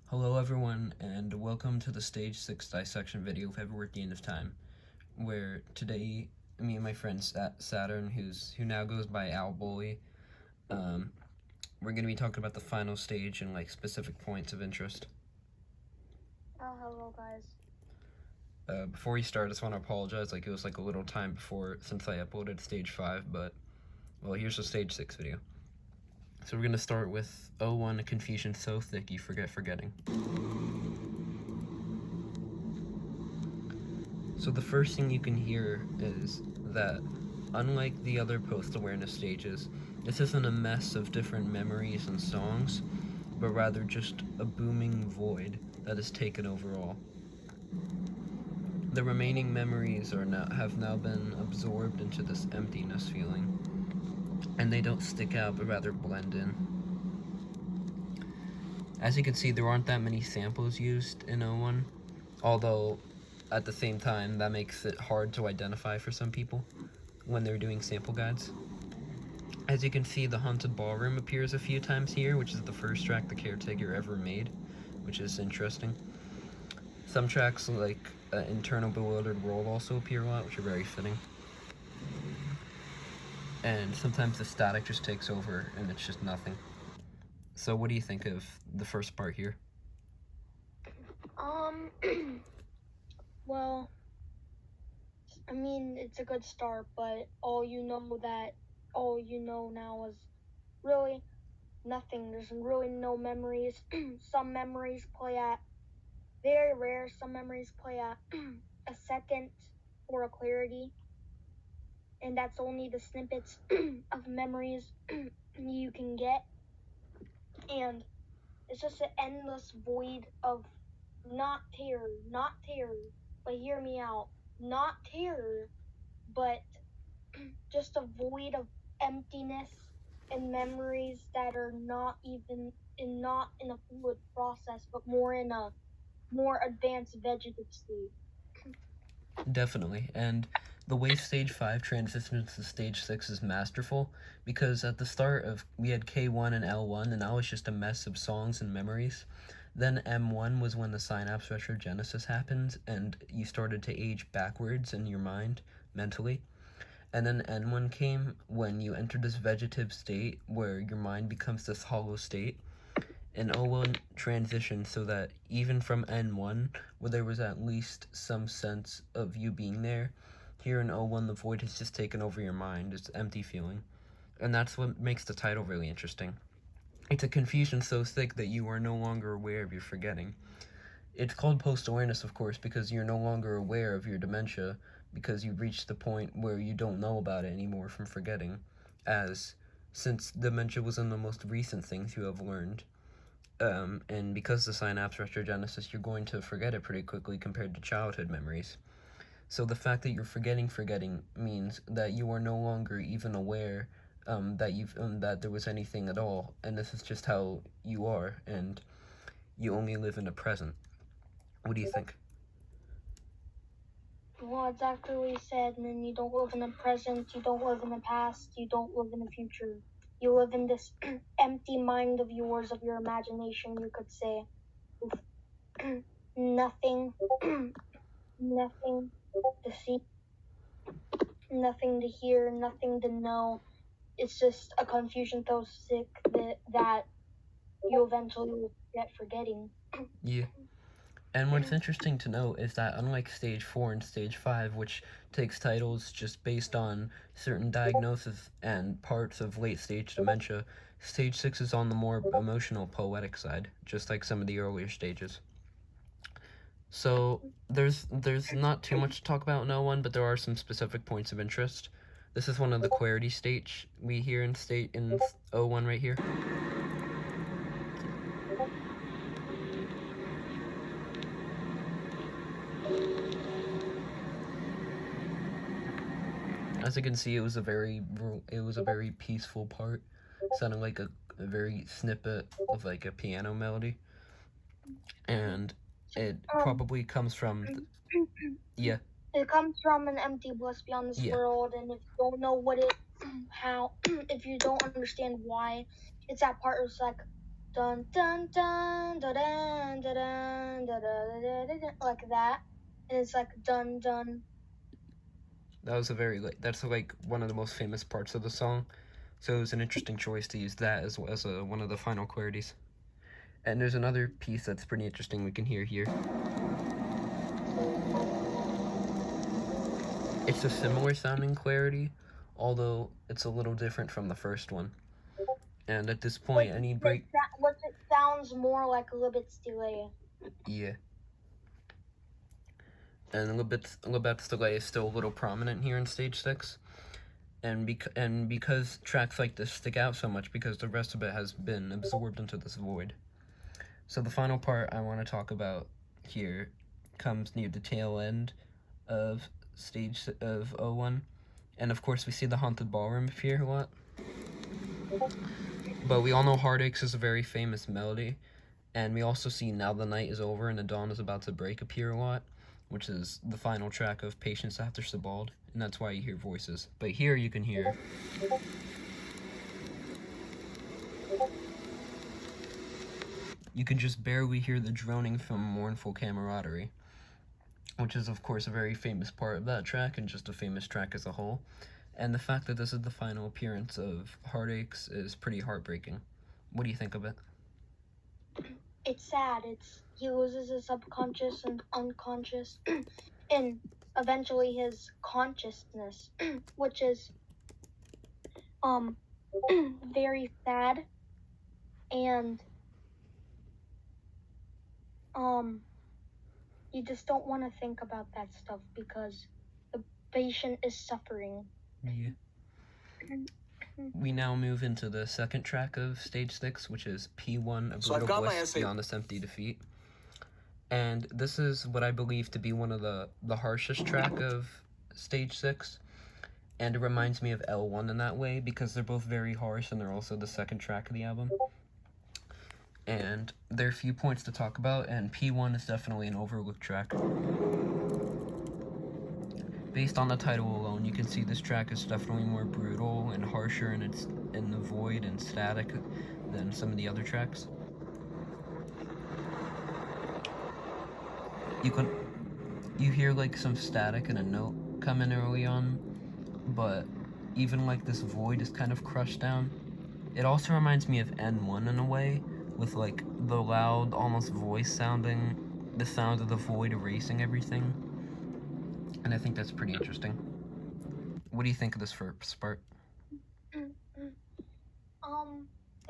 Hello everyone, and welcome to the Stage 6 dissection video of Ever at the End of Time, where today, me and my friend Saturn, who now goes by Al Bully, we're going to be talking about the final stage and, specific points of interest. Hello guys. Before we start, I just want to apologize, it was, a little time since I uploaded Stage 5, but, well, here's the Stage 6 video. So we're going to start with 01, a confusion so thick you forget forgetting. So the first thing you can hear is that, unlike the other post-awareness stages, this isn't a mess of different memories and songs, but rather just a booming void that is taken over all. The remaining memories have now been absorbed into this emptiness feeling, and they don't stick out but rather blend in. As you can see, there aren't that many samples used in 01, although at the same time that makes it hard to identify for some people when they're doing sample guides. As you can see, the Haunted Ballroom appears a few times here, which is the first track the Caretaker ever made, which is interesting. Some tracks like Internal Bewildered World also appear a lot, which are very fitting. And sometimes the static just takes over and it's just nothing. So what do you think of the first part here? Well, I mean, it's a good start, but all you know now is really nothing. There's really no memories. Some memories play at very rare. Some memories play at a second or a clarity, and that's only the snippets of memories you can get. And it's just an endless void of not terror, but hear me out. Not terror, but just a void of emptiness and memories that are not in a fluid process, but more in a more advanced vegetative state. Definitely, and the way Stage 5 transitions to Stage 6 is masterful, because at the start we had K1 and L1, and that was just a mess of songs and memories. Then M1 was when the synapse retrogenesis happened, and you started to age backwards in your mind, mentally. And then N1 came when you entered this vegetative state where your mind becomes this hollow state. And 01 transitioned so that even from N1, where there was at least some sense of you being there, here in 01 the void has just taken over your mind. It's empty feeling. And that's what makes the title really interesting. It's a confusion so thick that you are no longer aware of your forgetting. It's called post-awareness, of course, because you're no longer aware of your dementia, because you've reached the point where you don't know about it anymore from forgetting, since dementia was one of the most recent things you have learned. And because the synapse retrogenesis, you're going to forget it pretty quickly compared to childhood memories. So the fact that you're forgetting means that you are no longer even aware that there was anything at all, and this is just how you are, and you only live in the present. What do you think? Well, exactly what you said, and then you don't live in the present, you don't live in the past, you don't live in the future. You live in this empty mind of yours, of your imagination, you could say. Nothing, nothing to see, nothing to hear, nothing to know. It's just a confusion so sick that you eventually will get forgetting. Yeah. And what's interesting to note is that unlike Stage 4 and Stage 5, which takes titles just based on certain diagnoses and parts of late-stage dementia, Stage 6 is on the more emotional, poetic side, just like some of the earlier stages. So, there's not too much to talk about in 01, but there are some specific points of interest. This is one of the clarity states we hear in 01 right here. As you can see, it was a very peaceful part, sounding like a very snippet of like a piano melody, and it probably comes from yeah. It comes from an empty bliss beyond this world, and if you don't know if you don't understand why, it's that part. It's like dun dun dun dun dun dun dun dun dun dun, like that, and it's like dun dun. That was that's like one of the most famous parts of the song. So it was an interesting choice to use that as one of the final clarities. And there's another piece that's pretty interesting we can hear here. It's a similar sounding clarity, although it's a little different from the first one. And at this point, any break. It sounds more like a little bit delay. Yeah. And a little bit's delay is still a little prominent here in stage 6. And because tracks like this stick out so much because the rest of it has been absorbed into this void. So the final part I want to talk about here comes near the tail end of stage of 01. And of course we see the haunted ballroom appear a lot. But we all know Heartaches is a very famous melody. And we also see Now the Night is Over and the Dawn is About to Break appear a lot, which is the final track of Patience After Sebald, and that's why you hear voices. But here you can hear you can just barely hear the droning from Mournful Camaraderie, which is of course a very famous part of that track and just a famous track as a whole. And the fact that this is the final appearance of Heartaches is pretty heartbreaking. What do you think of it? It's sad. He loses his subconscious and unconscious, and eventually his consciousness, which is very sad, and you just don't want to think about that stuff because the patient is suffering. Yeah. We now move into the second track of stage 6, which is P1, A Brutal Bliss Beyond This Empty Defeat. And this is what I believe to be one of the harshest track of stage 6. And it reminds me of L1 in that way because they're both very harsh and they're also the second track of the album. And there are a few points to talk about, and P1 is definitely an overlooked track. Based on the title alone, you can see this track is definitely more brutal and harsher in the void and static than some of the other tracks. You hear like some static and a note come in early on, but even like this void is kind of crushed down. It also reminds me of N1 in a way, with like the loud, almost voice sounding, the sound of the void erasing everything. And I think that's pretty interesting. What do you think of this first part?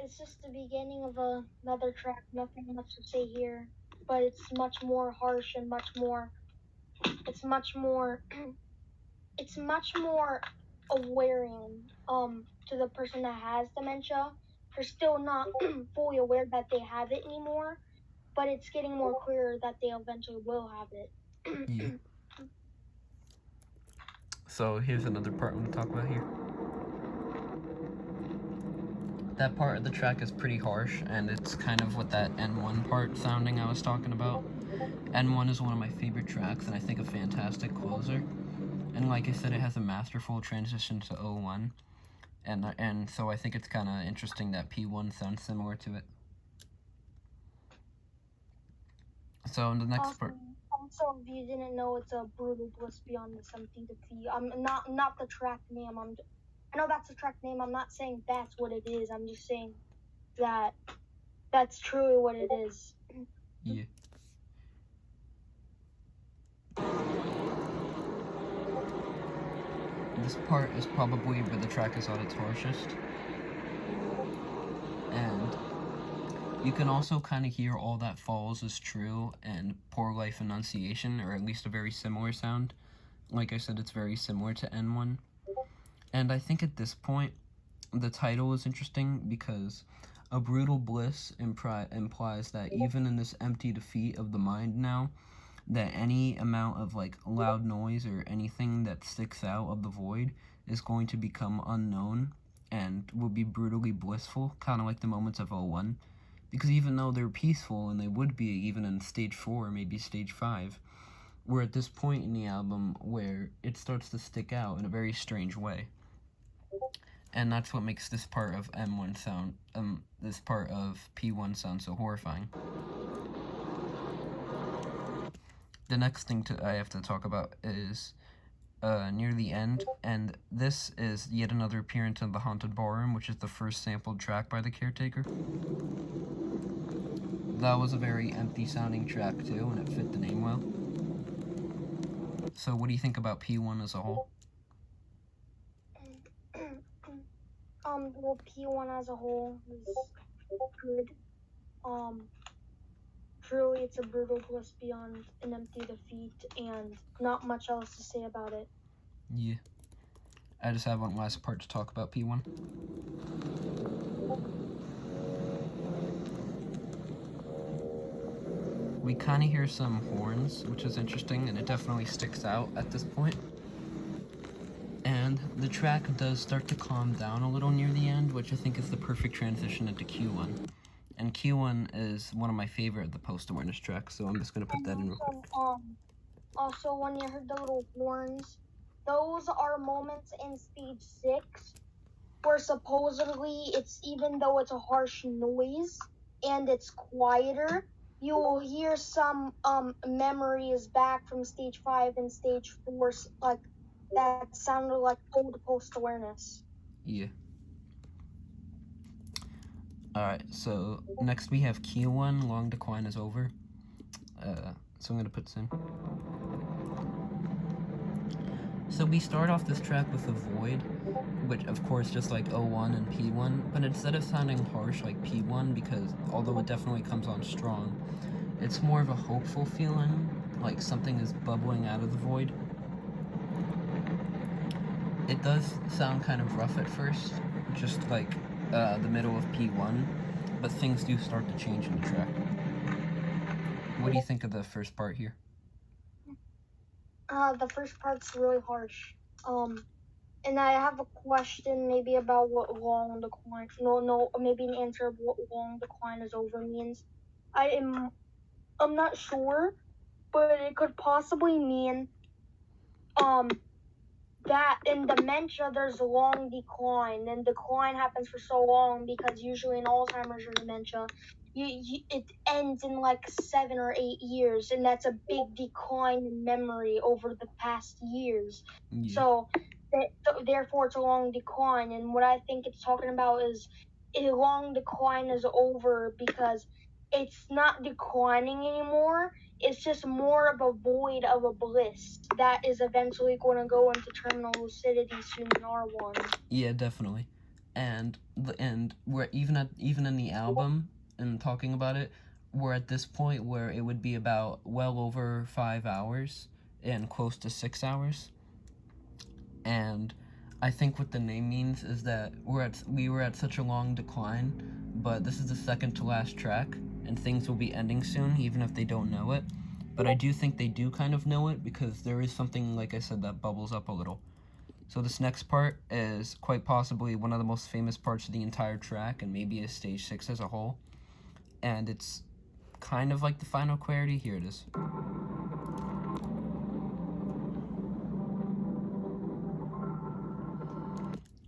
It's just the beginning of another track. Nothing much to say here, but it's much more harsh and much more. It's much more. It's much more awareing to the person that has dementia. They're still not fully aware that they have it anymore, but it's getting more clear that they eventually will have it. Yeah. So here's another part I want to talk about here. That part of the track is pretty harsh, and it's kind of what that N1 part sounding I was talking about. N1 is one of my favorite tracks, and I think a fantastic closer. And like I said, it has a masterful transition to 01. And so I think it's kind of interesting that P1 sounds similar to it. So in the next part. Also, if you didn't know, it's A Brutal Bliss Beyond This Empty Defeat. I'm not the track name. I know that's the track name. I'm not saying that's what it is. I'm just saying that that's truly what it is. Yeah. This part is probably where the track is at its harshest. And you can also kind of hear All That Falls Is True and Poor Life Enunciation, or at least a very similar sound. Like I said, it's very similar to N1. And I think at this point, the title is interesting because A Brutal Bliss implies that even in this empty defeat of the mind now, that any amount of like loud noise or anything that sticks out of the void is going to become unknown and will be brutally blissful, kind of like the moments of 01. Because even though they're peaceful, and they would be even in stage 4, maybe stage 5, we're at this point in the album where it starts to stick out in a very strange way. And that's what makes this part of M1 sound, this part of P1 sound so horrifying. The next thing I have to talk about is near the end, and this is yet another appearance of the Haunted Ballroom, which is the first sampled track by the Caretaker. That was a very empty sounding track too, and it fit the name well. So what do you think about P1 as a whole? Well, P1 as a whole is good. Truly, it's a brutal bliss beyond an empty defeat, and not much else to say about it. Yeah. I just have one last part to talk about P1. We kind of hear some horns, which is interesting, and it definitely sticks out at this point. And the track does start to calm down a little near the end, which I think is the perfect transition into Q1. And Q1 is one of my favorite of the post-awareness tracks, so I'm just going to put that in real quick. Also, when you heard the little horns, those are moments in stage 6 where supposedly it's, even though it's a harsh noise and it's quieter, you will hear some memories back from stage 5 and stage 4, like that sounded like old post-awareness. Yeah. Alright, so next we have Q1, Long Decline is Over. So I'm going to put this in. So we start off this track with a Void, which of course just like O1 and P1, but instead of sounding harsh like P1, because although it definitely comes on strong, it's more of a hopeful feeling, like something is bubbling out of the void. It does sound kind of rough at first, just like the middle of P1, but things do start to change in the track. What do you think of the first part here? The first part's really harsh. And I have a question maybe about what long decline. No, maybe an answer of what long decline is over means. I'm not sure, but it could possibly mean that in dementia there's a long decline, and decline happens for so long because usually in Alzheimer's or dementia, it ends in like 7 or 8 years, and that's a big decline in memory over the past years. Yeah. So therefore it's a long decline, and what I think it's talking about is a long decline is over because it's not declining anymore. It's just more of a void of a bliss that is eventually going to go into terminal lucidity soon in R1. Yeah, definitely. And we're even in the album and talking about it, we're at this point where it would be about well over 5 hours and close to 6 hours. And I think what the name means is that we were at such a long decline, but this is the second to last track, and things will be ending soon, even if they don't know it. But I do think they do kind of know it, because there is something, like I said, that bubbles up a little. So this next part is quite possibly one of the most famous parts of the entire track, and maybe is stage 6 as a whole. And it's kind of like the final clarity. Here it is.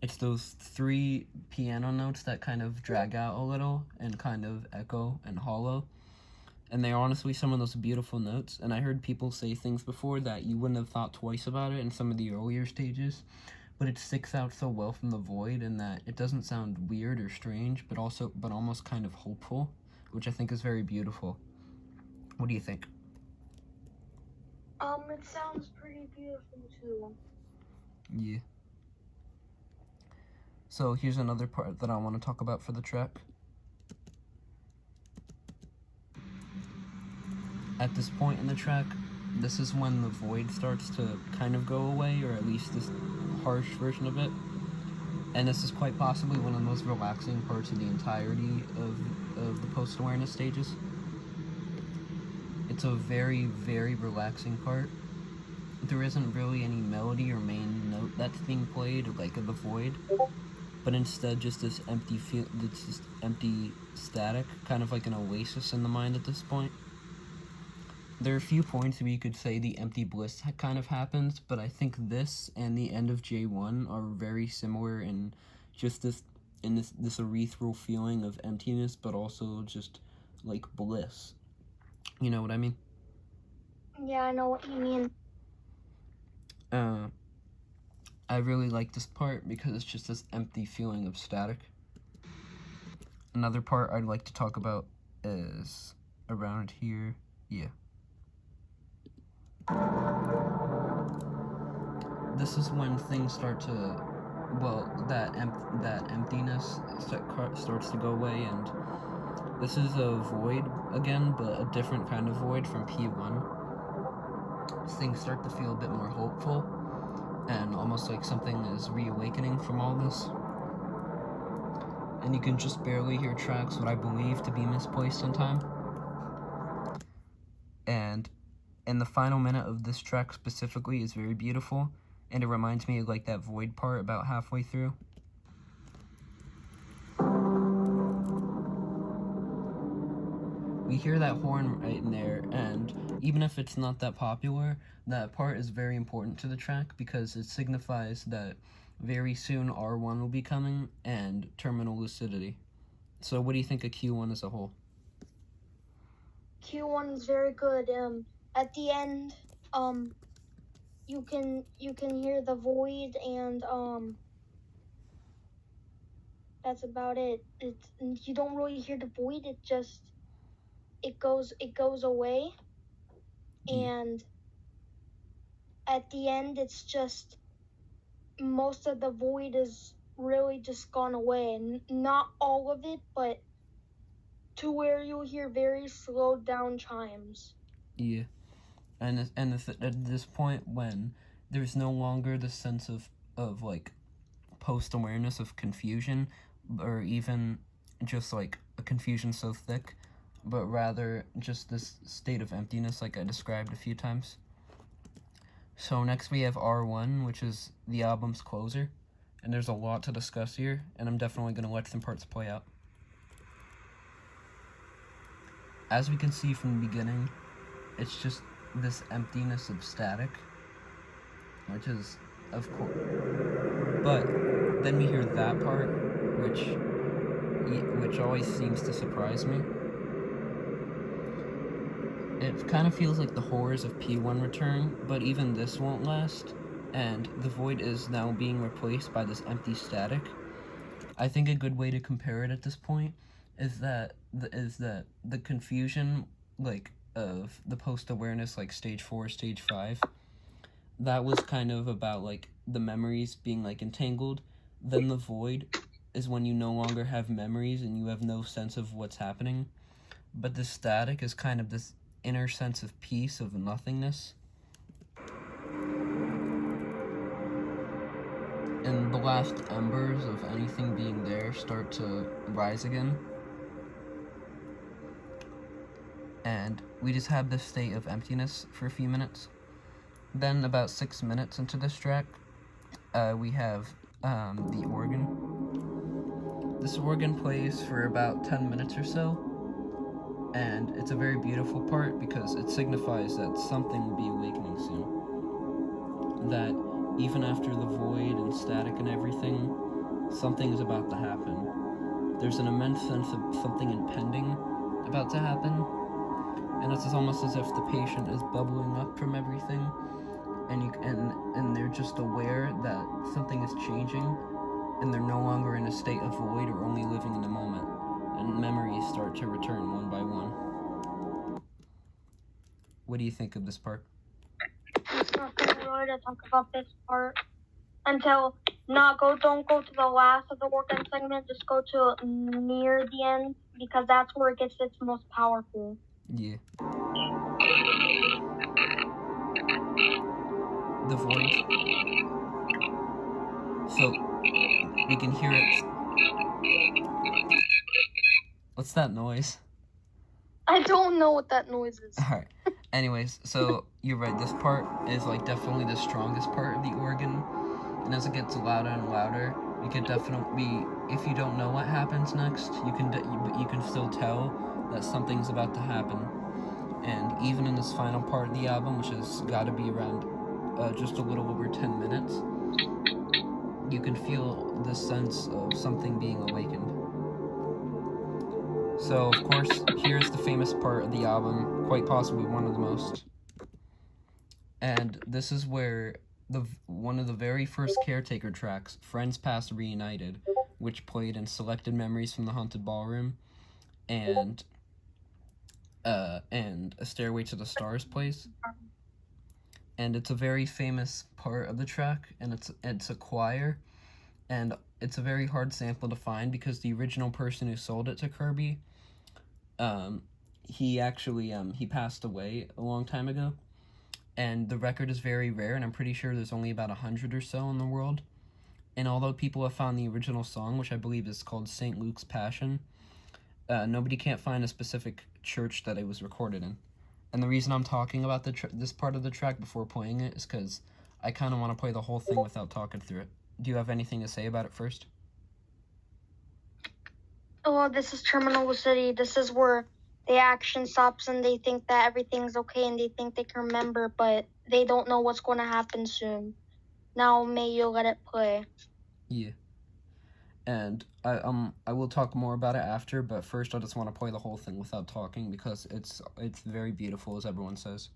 It's those 3 piano notes that kind of drag out a little and kind of echo and hollow. And they're honestly some of those beautiful notes. And I heard people say things before that you wouldn't have thought twice about it in some of the earlier stages. But it sticks out so well from the void in that it doesn't sound weird or strange, but almost kind of hopeful, which I think is very beautiful. What do you think? It sounds pretty beautiful too. Yeah. So here's another part that I want to talk about for the track. At this point in the track, this is when the void starts to kind of go away, or at least this harsh version of it. And this is quite possibly one of the most relaxing parts of the entirety of the post-awareness stages. It's a very, very relaxing part. There isn't really any melody or main note that's being played, like the void, but instead just this empty static, kind of like an oasis in the mind at this point. There are a few points where you could say the empty bliss kind of happens, but I think this and the end of J1 are very similar in just this ethereal feeling of emptiness, but also just like bliss. You know what I mean? Yeah, I know what you mean. I really like this part because it's just this empty feeling of static. Another part I'd like to talk about is around here. Yeah. This is when things start to, well, that emptiness starts to go away, and this is a void again, but a different kind of void from P1. Things start to feel a bit more hopeful, and almost like something is reawakening from all this. And you can just barely hear tracks what I believe to be misplaced in time. And in the final minute of this track specifically is very beautiful, and it reminds me of like that void part about halfway through. We hear that horn right in there, and even if it's not that popular, that part is very important to the track because it signifies that very soon R1 will be coming and terminal lucidity. So what do you think of Q1 as a whole? Q1 is very good. At the end, you can hear the void, and that's about it. You don't really hear the void. It goes away, and at the end, it's just most of the void is really just gone away, and not all of it, but to where you'll hear very slowed down chimes. Yeah, and at this point when there's no longer the sense of like post-awareness of confusion, or even just like a confusion so thick, but rather just this state of emptiness like I described a few times. So next we have R1, which is the album's closer, and there's a lot to discuss here, and I'm definitely going to let some parts play out. As we can see from the beginning, it's just this emptiness of static, which is, of course, but then we hear that part, which always seems to surprise me. It kind of feels like the horrors of P1 return, but even this won't last, and the void is now being replaced by this empty static. I think a good way to compare it at this point is that the confusion, like, of the post-awareness, like stage 4, stage 5, that was kind of about like the memories being like entangled. Then the void is when you no longer have memories and you have no sense of what's happening. But the static is kind of this inner sense of peace, of nothingness. And the last embers of anything being there start to rise again. And we just have this state of emptiness for a few minutes. Then about 6 minutes into this track, we have the organ. This organ plays for about 10 minutes or so, and it's a very beautiful part because it signifies that something will be awakening soon. That even after the void and static and everything, something is about to happen. There's an immense sense of something impending about to happen, and it's almost as if the patient is bubbling up from everything, and they're just aware that something is changing, and they're no longer in a state of void or only living in the moment, and memories start to return one by one. What do you think of this part? It's not good really to talk about this part until don't go to the last of the organ segment, just go to near the end, because that's where it gets its most powerful. Yeah. The void. So we can hear it. What's that noise? I don't know what that noise is. Alright. Anyways, so you're right, this part is like definitely the strongest part of the organ, and as it gets louder and louder, you can definitely, if you don't know what happens next, you can still tell that something's about to happen. And even in this final part of the album, which has got to be around just a little over 10 minutes, you can feel this sense of something being awakened. So, of course, here's the famous part of the album, quite possibly one of the most. And this is where one of the very first Caretaker tracks, Friends Past Reunited, which played in Selected Memories from the Haunted Ballroom, and A Stairway to the Stars plays. And it's a very famous part of the track, and it's a choir, and it's a very hard sample to find because the original person who sold it to Kirby, he actually he passed away a long time ago, and the record is very rare, and I'm pretty sure there's only about 100 or so in the world. And although people have found the original song, which I believe is called St. Luke's Passion, nobody can't find a specific church that it was recorded in. And the reason I'm talking about this part of the track before playing it is because I kind of want to play the whole thing without talking through it. Do you have anything to say about it first? Oh, this is Terminal City. This is where the action stops and they think that everything's okay and they think they can remember, but they don't know what's going to happen soon. Now, may you let it play. Yeah. And I will talk more about it after, but first I just want to play the whole thing without talking because it's very beautiful, as everyone says.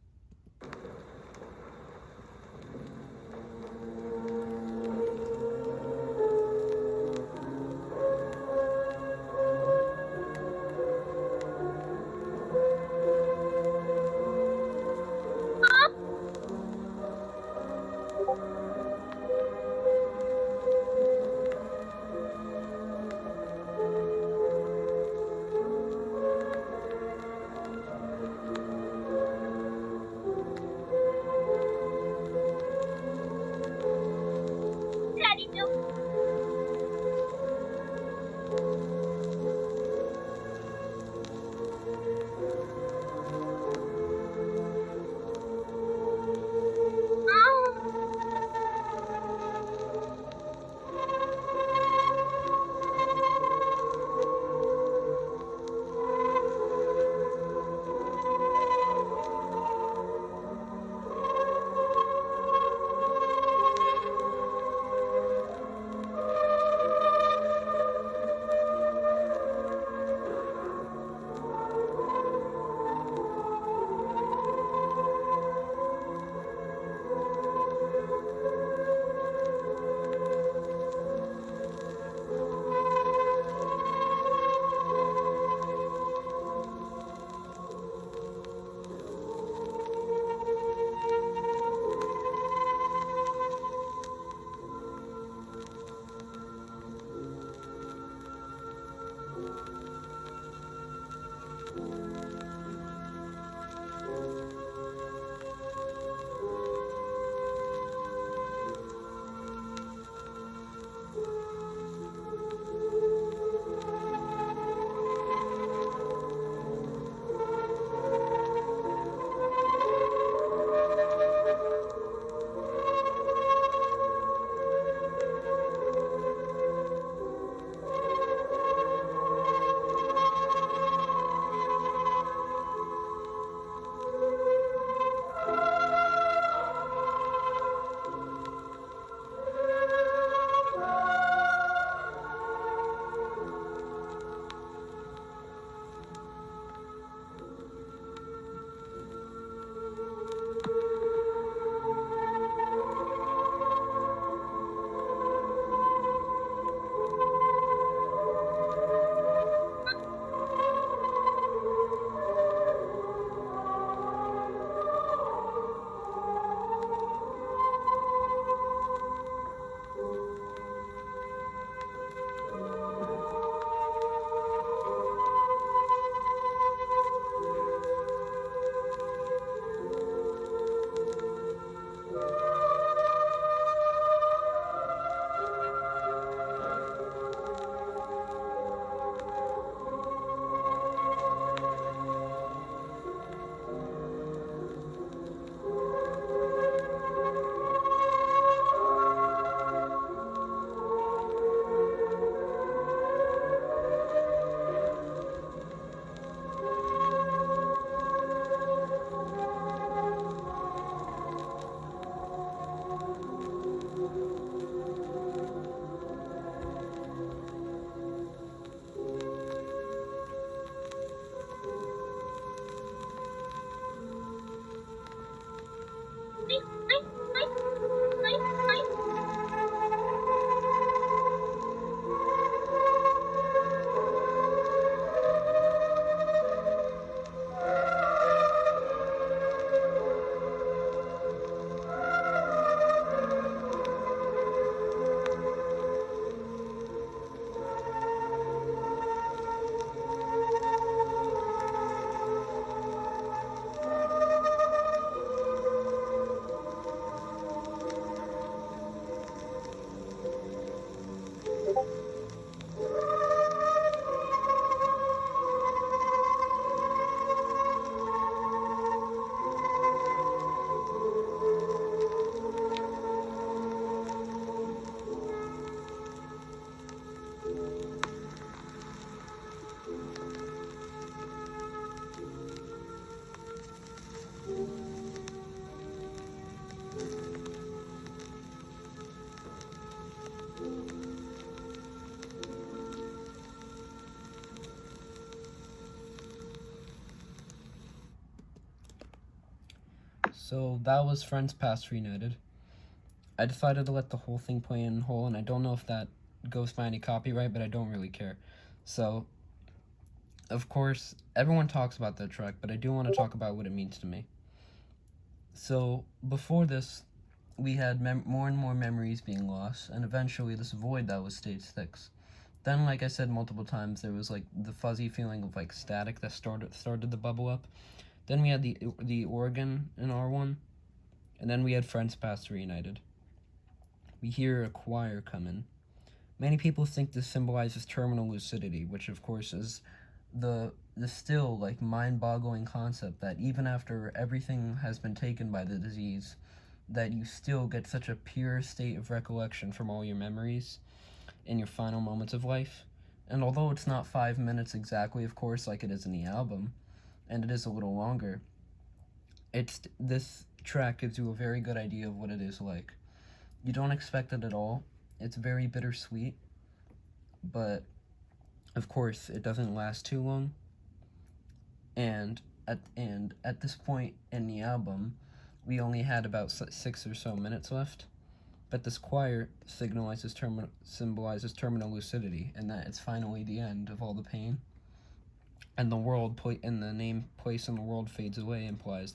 So that was Friends Past Reunited. I decided to let the whole thing play in whole, and I don't know if that goes by any copyright, but I don't really care. So, of course, everyone talks about that track, but I do want to talk about what it means to me. So, before this, we had more and more memories being lost, and eventually this void that was stage 6. Then, like I said multiple times, there was like the fuzzy feeling of like static that started to bubble up. Then we had the organ in R1, and then we had Friends Past Reunited. We hear a choir come in. Many people think this symbolizes terminal lucidity, which of course is the still like mind-boggling concept that even after everything has been taken by the disease, that you still get such a pure state of recollection from all your memories in your final moments of life. And although it's not 5 minutes exactly, of course, like it is in the album, and it is a little longer, this track gives you a very good idea of what it is like. You don't expect it at all. It's very bittersweet, but of course it doesn't last too long. And at this point in the album, we only had about 6 or so minutes left. But this choir symbolizes terminal lucidity, and that it's finally the end of all the pain. And the name "place in the world" fades away implies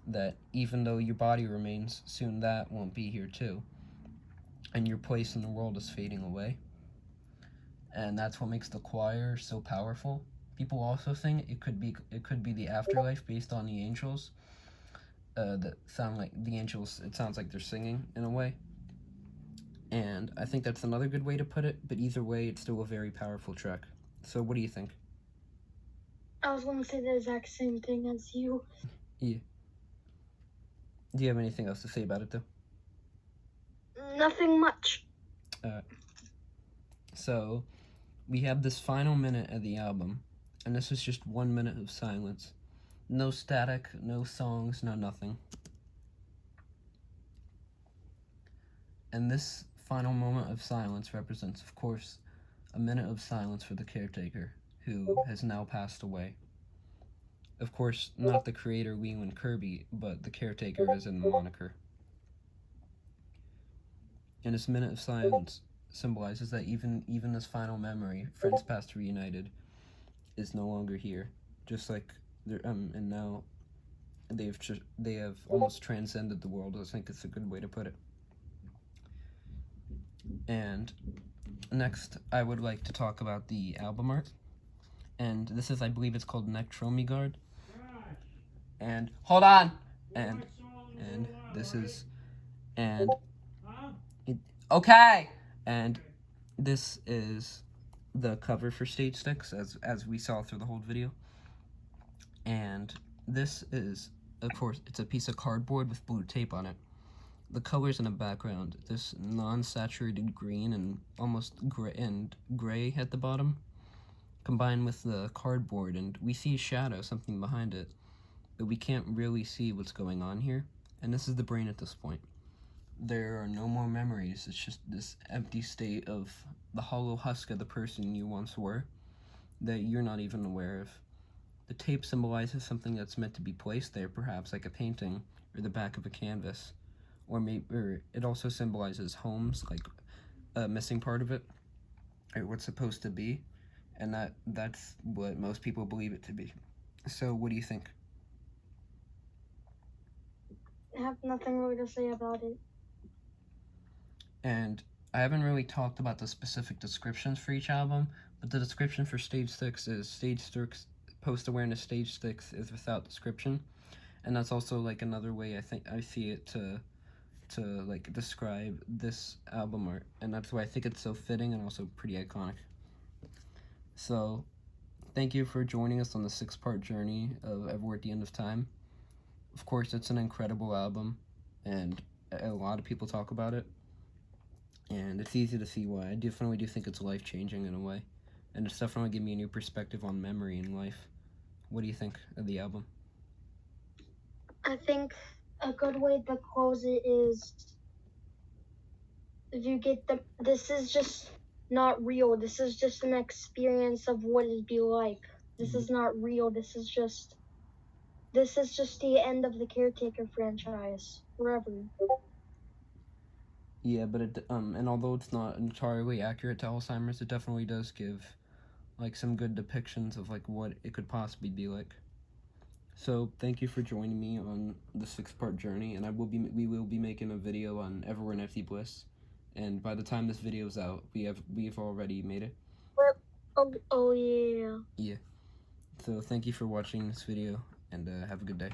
that even though your body remains, soon that won't be here too, and your place in the world is fading away. And that's what makes the choir so powerful. People also think it could be the afterlife based on the angels. That sound like the angels. It sounds like they're singing in a way. And I think that's another good way to put it. But either way, it's still a very powerful track. So what do you think? I was going to say the exact same thing as you. Yeah. Do you have anything else to say about it, though? Nothing much. So, we have this final minute of the album, and this is just 1 minute of silence. No static, no songs, no nothing. And this final moment of silence represents, of course, a minute of silence for the caretaker, who has now passed away. Of course, not the creator Leland Kirby, but the caretaker as in the moniker. And this minute of silence symbolizes that even this final memory, Friends Past Reunited, is no longer here. Just like and now they have almost transcended the world. I think it's a good way to put it. And next, I would like to talk about the album art. And this is, I believe it's called Nectromigard. And hold on. And this is okay. And this is the cover for Stage 6, as we saw through the whole video. And this is, of course, it's a piece of cardboard with blue tape on it. The colors in the background, this non-saturated green and almost gray at the bottom, combined with the cardboard, and we see a shadow, something behind it, but we can't really see what's going on here. And this is the brain at this point. There are no more memories. It's just this empty state of the hollow husk of the person you once were that you're not even aware of. The tape symbolizes something that's meant to be placed there, perhaps like a painting or the back of a canvas, or it also symbolizes homes, like a missing part of it, or what's supposed to be, and that's what most people believe it to be. So, what do you think? I have nothing really to say about it. And I haven't really talked about the specific descriptions for each album, but the description for Stage 6 is Stage 6, Post Awareness Stage 6 is without description. And that's also like another way I think I see it to like describe this album art, and that's why I think it's so fitting and also pretty iconic. So, thank you for joining us on the 6-part journey of Ever at the End of Time. Of course, it's an incredible album, and a lot of people talk about it, and it's easy to see why. I definitely do think it's life-changing in a way, and it's definitely given me a new perspective on memory and life. What do you think of the album? I think a good way to close it is if you get this is just not real. This is just an experience of what it'd be like. This is not real. This is just the end of the Caretaker franchise forever. Yeah, but and although it's not entirely accurate to Alzheimer's, it definitely does give like some good depictions of like what it could possibly be like. So thank you for joining me on the 6-part journey, and we will be making a video on Everywhere in Empty Bliss, and by the time this video's out, we've already made it. Oh yeah. Yeah. So thank you for watching this video, and have a good day.